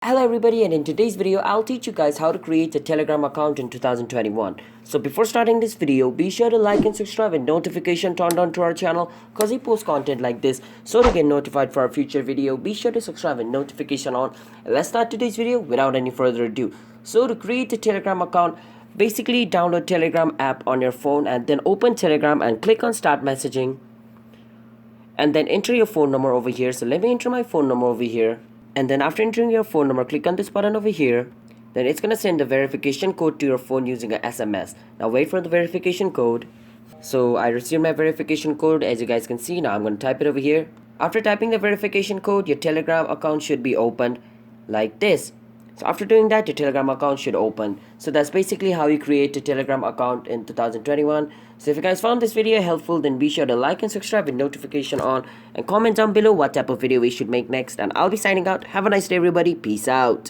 Hello everybody, and in today's video I'll teach you guys how to create a Telegram account in 2021. So before starting this video, be sure to like and subscribe and notification turned on to our channel cause we post content like this. So to get notified for our future video, be sure to subscribe and notification on. And let's start today's video without any further ado. So to create a Telegram account, basically download Telegram app on your phone and then open Telegram and click on start messaging. And then enter your phone number over here. So let me enter my phone number over here. And then after entering your phone number, click on this button over here. Then it's gonna send the verification code to your phone using an SMS. Now wait for the verification code. So I received my verification code, as you guys can see. Now I'm gonna type it over here. After typing the verification code, your Telegram account should be opened like this. So after doing that, your Telegram account should open. So that's basically how you create a Telegram account in 2021. So if you guys found this video helpful, then be sure to like and subscribe with notification on. And comment down below what type of video we should make next. And I'll be signing out. Have a nice day everybody. Peace out.